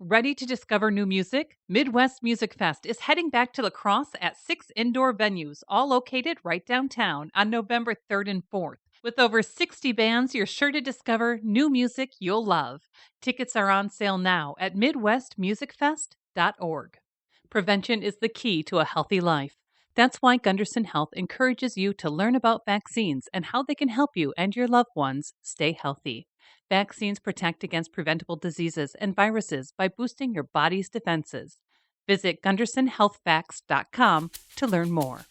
Ready to discover new music? Midwest Music Fest is heading back to La Crosse at 6 indoor venues, all located right downtown on November 3rd and 4th. With over 60 bands, you're sure to discover new music you'll love. Tickets are on sale now at MidwestMusicFest.org. Prevention is the key to a healthy life. That's why Gunderson Health encourages you to learn about vaccines and how they can help you and your loved ones stay healthy. Vaccines protect against preventable diseases and viruses by boosting your body's defenses. Visit GundersonHealthFacts.com to learn more.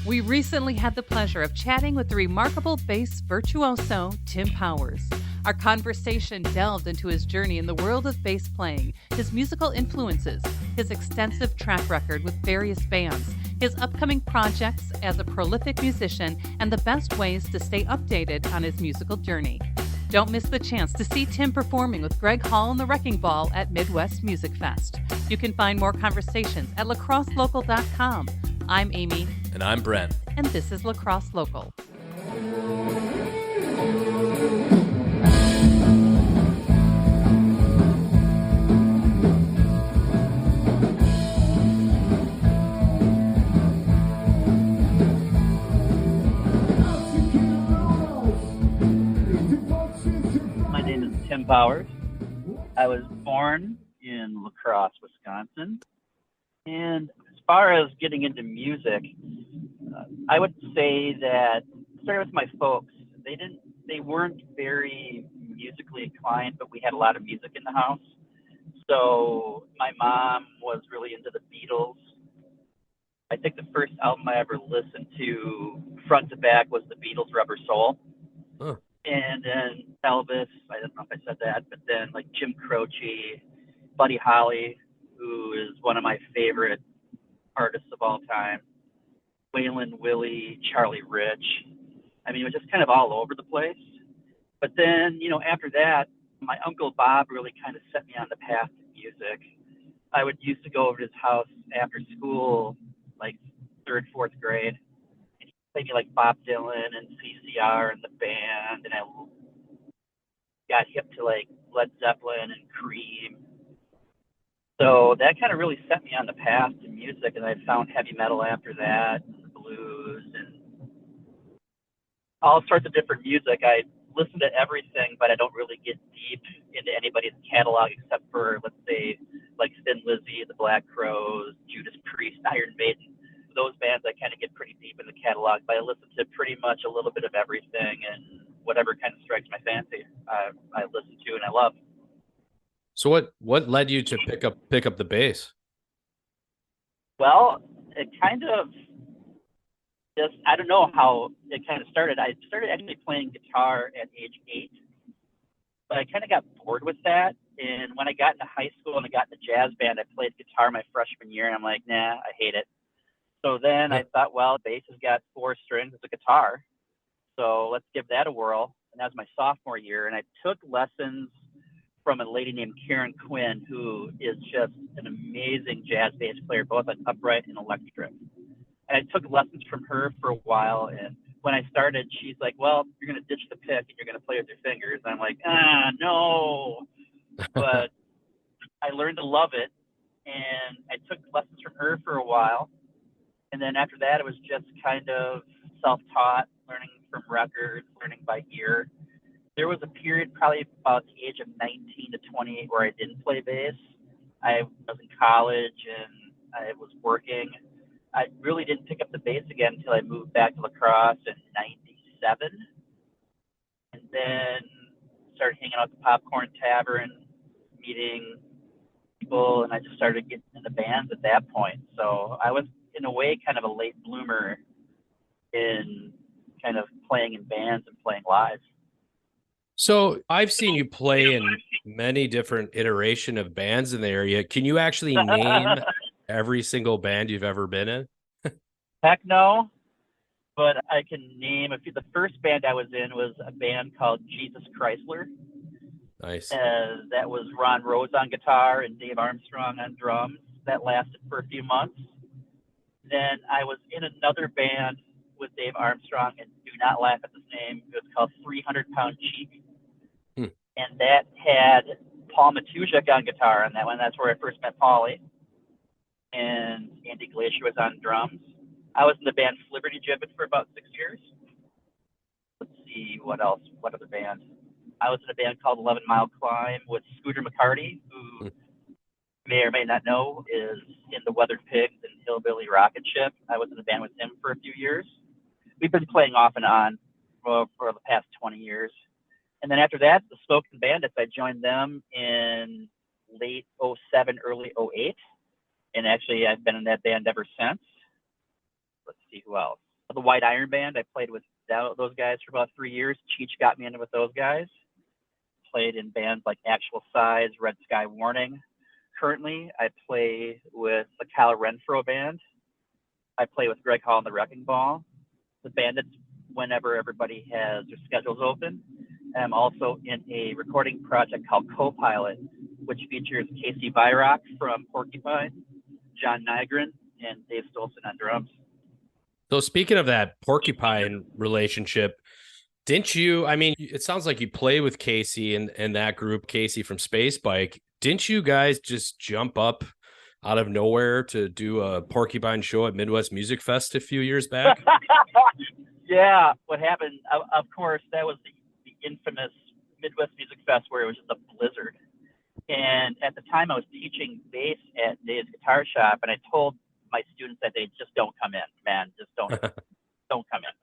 We recently had the pleasure of chatting with the remarkable bass virtuoso, Tim Powers. Our conversation delved into his journey in the world of bass playing, his musical influences, his extensive track record with various bands, his upcoming projects as a prolific musician, and the best ways to stay updated on his musical journey. Don't miss the chance to see Tim performing with Greg Hall and the Wrecking Ball at Midwest Music Fest. You can find more conversations at lacrosselocal.com. I'm Amy. And I'm Brent. And this is La Crosse Local. My name is Tim Powers. I was born in La Crosse, Wisconsin. And as far as getting into music, I would say that starting with my folks, they weren't very musically inclined, but we had a lot of music in the house. So my mom was really into the Beatles. I think the first album I ever listened to front to back was the Beatles' Rubber Soul. Huh. And then Elvis, I don't know if I said that, but then like Jim Croce, Buddy Holly, who is one of my favorite artists of all time, Waylon Willie, Charlie Rich. I mean, it was just kind of all over the place. But then, after that, my Uncle Bob really kind of set me on the path to music. I would used to go over to his house after school, like third, fourth grade, and he'd play me like Bob Dylan and CCR and the band, and I got hip to like Led Zeppelin and Cream. So that kind of really set me on the path to music, and I found heavy metal after that, and blues, and all sorts of different music. I listen to everything, but I don't really get deep into anybody's catalog except for, let's say, like Thin Lizzy, the Black Crowes, Judas Priest, Iron Maiden. Those bands I kind of get pretty deep in the catalog, but I listen to pretty much a little bit of everything, and whatever kind of strikes my fancy, I listen to and I love. So what led you to pick up the bass? Well, it kind of just, I don't know how it kind of started. I started actually playing guitar at age 8, but I kind of got bored with that. And when I got into high school and I got in the jazz band, I played guitar my freshman year, and I'm like, nah, I hate it. So then I thought, well, bass has got 4 strings, it's a guitar, so let's give that a whirl. And that was my sophomore year, and I took lessons from a lady named Karen Quinn, who is just an amazing jazz bass player, both on upright and electric. And I took lessons from her for a while, and when I started, she's like, well, you're going to ditch the pick and you're going to play with your fingers. And I'm like, no. But I learned to love it, and I took lessons from her for a while. And then after that, it was just kind of self-taught, learning from records, learning by ear. There was a period probably about the age of 19 to 28 where I didn't play bass. I was in college and I was working. I really didn't pick up the bass again until I moved back to La Crosse in 97. And then started hanging out at the Popcorn Tavern, meeting people, and I just started getting into bands at that point. So I was, in a way, kind of a late bloomer in kind of playing in bands and playing live. So I've seen you play in many different iteration of bands in the area. Can you actually name every single band you've ever been in? Heck no, but I can name a few. The first band I was in was a band called Jesus Chrysler. Nice. That was Ron Rose on guitar and Dave Armstrong on drums. That lasted for a few months. Then I was in another band with Dave Armstrong, and do not laugh at this name. It was called 300 Pound Cheek. and that had Paul Matujak on guitar on that one. That's where I first met Paulie, and Andy Glacier was on drums. I was in the band Liberty Gibbet for about 6 years. Let's see, what else? What other band? I was in a band called 11 Mile Climb with Scooter McCarty, who may or may not know is in the Weathered Pigs and Hillbilly Rocket Ship. I was in a band with him for a few years. We've been playing off and on for the past 20 years. And then after that, the Smoking Bandits, I joined them in late 07, early 08. And actually, I've been in that band ever since. Let's see who else. The White Iron Band, I played with those guys for about 3 years. Cheech got me into with those guys. Played in bands like Actual Size, Red Sky Warning. Currently, I play with the Kyle Renfro Band. I play with Greg Hall and the Wrecking Ball. The Bandits, whenever everybody has their schedules open. I'm also in a recording project called Co-Pilot, which features Casey Byrock from Porcupine, John Nygren, and Dave Stolson on drums. So speaking of that Porcupine relationship, didn't you, I mean, it sounds like you play with Casey and that group, Casey from Space Bike. Didn't you guys just jump up out of nowhere to do a Porcupine show at Midwest Music Fest a few years back? Yeah, what happened, of course, that was the infamous Midwest Music Fest where it was just a blizzard. And at the time I was teaching bass at Dave's Guitar Shop, and I told my students that day, just don't come in, man, just don't come in.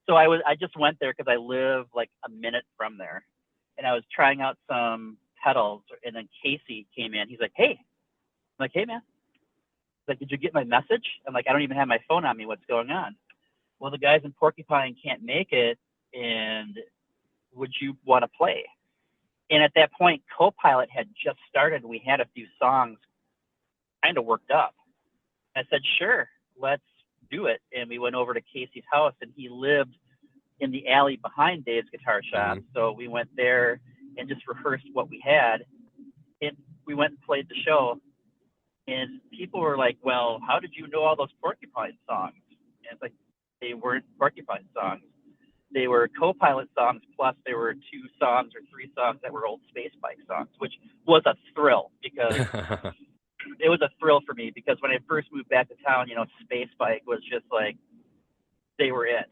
So I just went there because I live like a minute from there, and I was trying out some pedals, and then Casey came in. He's like, hey. I'm like, hey, man. He's like, did you get my message? I'm like, I don't even have my phone on me. What's going on? Well, the guys in Porcupine can't make it, and would you want to play? And at that point, Co-Pilot had just started, and we had a few songs kind of worked up. I said, sure, let's do it. And we went over to Casey's house, and he lived in the alley behind Dave's Guitar Shop. Mm-hmm. So we went there and just rehearsed what we had. And we went and played the show. And people were like, well, how did you know all those Porcupine songs? And it's like, they weren't Porcupine songs. They were Co-Pilot songs, plus there were 2 songs or 3 songs that were old Space Bike songs, which was a thrill because it was a thrill for me because when I first moved back to town, you know, Space Bike was just like, they were it.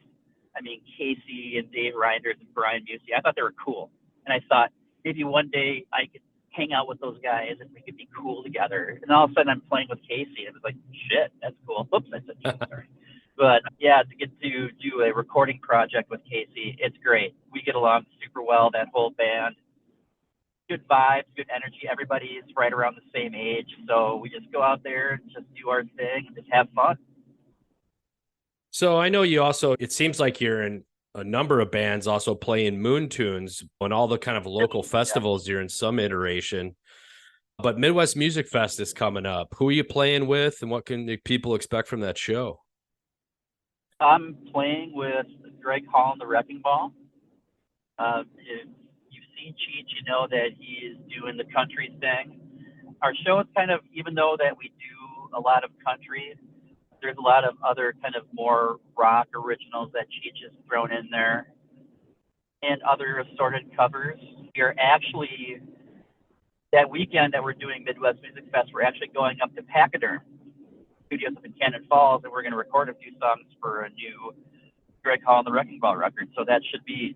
I mean, Casey and Dave Reinders and Brian Busey, I thought they were cool. And I thought maybe one day I could hang out with those guys and we could be cool together. And all of a sudden I'm playing with Casey and it was like, shit, that's cool. Oops, I said shit, sorry. But yeah, to get to do a recording project with Casey, it's great. We get along super well, that whole band. Good vibes, good energy. Everybody is right around the same age. So we just go out there and just do our thing and just have fun. So I know you also, it seems like you're in a number of bands also playing Moon Tunes on all the kind of local festivals. You're in some iteration. But Midwest Music Fest is coming up. Who are you playing with and what can the people expect from that show? I'm playing with Greg Hall and the Wrecking Ball. If you've seen Cheech, you know that he's doing the country thing. Our show is kind of, even though that we do a lot of country, there's a lot of other kind of more rock originals that Cheech has thrown in there and other assorted covers. We're actually, that weekend that we're doing Midwest Music Fest, we're actually going up to Pachyderm Studios up in Cannon Falls, and we're going to record a few songs for a new Greg Hall and the Wrecking Ball record. So that should be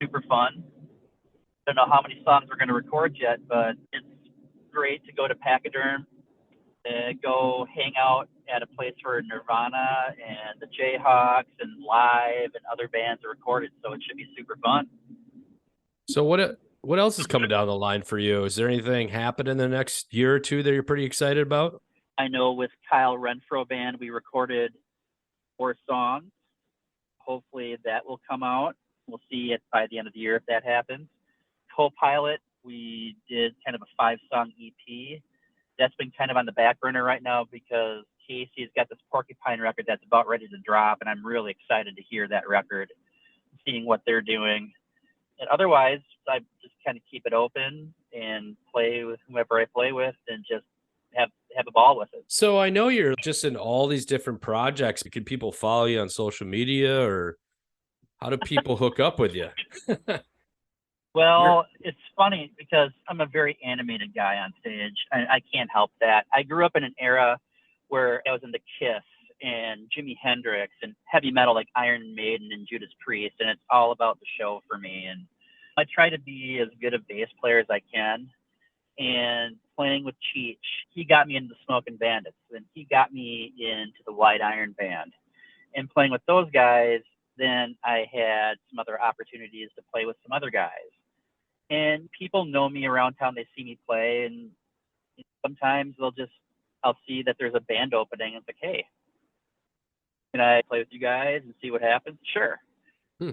super fun. I don't know how many songs we're going to record yet, but it's great to go to Pachyderm, go hang out at a place where Nirvana and the Jayhawks and Live and other bands are recorded. So it should be super fun. So what else is coming down the line for you? Is there anything happen in the next year or two that you're pretty excited about? I know with Kyle Renfro Band, we recorded 4 songs. Hopefully that will come out. We'll see it by the end of the year if that happens. Co-Pilot, we did kind of a 5-song EP. That's been kind of on the back burner right now because Casey's got this Porcupine record that's about ready to drop, and I'm really excited to hear that record, seeing what they're doing. And otherwise, I just kind of keep it open and play with whoever I play with and just have a ball with it. So I know you're just in all these different projects. Can people follow you on social media or how do people hook up with you? Well, it's funny because I'm a very animated guy on stage. I can't help that. I grew up in an era where I was into Kiss and Jimi Hendrix and heavy metal like Iron Maiden and Judas Priest, and it's all about the show for me. And I try to be as good a bass player as I can. And playing with Cheech, he got me into the Smokin' Bandits, and he got me into the White Iron Band. And playing with those guys, then I had some other opportunities to play with some other guys. And people know me around town. They see me play, and sometimes I'll see that there's a band opening. It's like, hey, can I play with you guys and see what happens? Sure.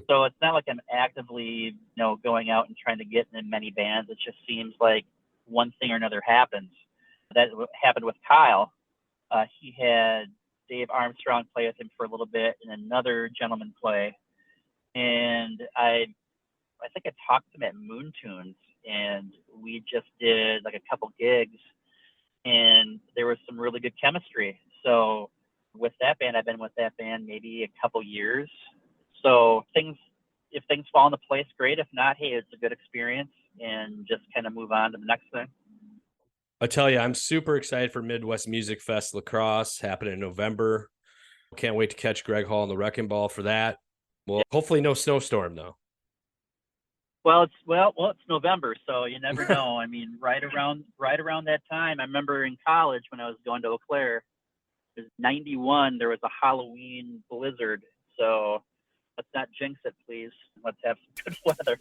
So it's not like I'm actively, going out and trying to get in many bands. It just seems like one thing or another happens. That happened with Kyle. He had Dave Armstrong play with him for a little bit and another gentleman play. And I think I talked to him at Moon Tunes, and we just did like a couple gigs, and there was some really good chemistry. So with that band, I've been with that band maybe a couple years. So if things fall into place, great. If not, hey, it's a good experience, and just kind of move on to the next thing. I tell you, I'm super excited for Midwest Music Fest La Crosse happening in November. Can't wait to catch Greg Hall and the Wrecking Ball for that. Well, hopefully no snowstorm though. Well, it's November, so you never know. I mean, right around that time, I remember in college when I was going to Eau Claire, it was 91. There was a Halloween blizzard, so let's not jinx it, please. Let's have some good weather.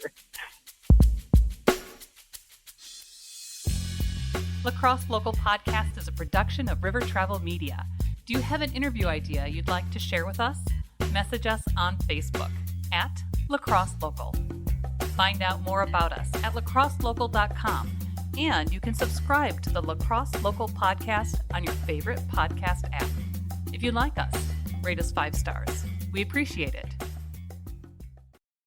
La Crosse Local Podcast is a production of River Travel Media. Do you have an interview idea you'd like to share with us? Message us on Facebook at La Crosse Local. Find out more about us at lacrosselocal.com, and you can subscribe to the La Crosse Local Podcast on your favorite podcast app. If you like us, rate us 5 stars. We appreciate it.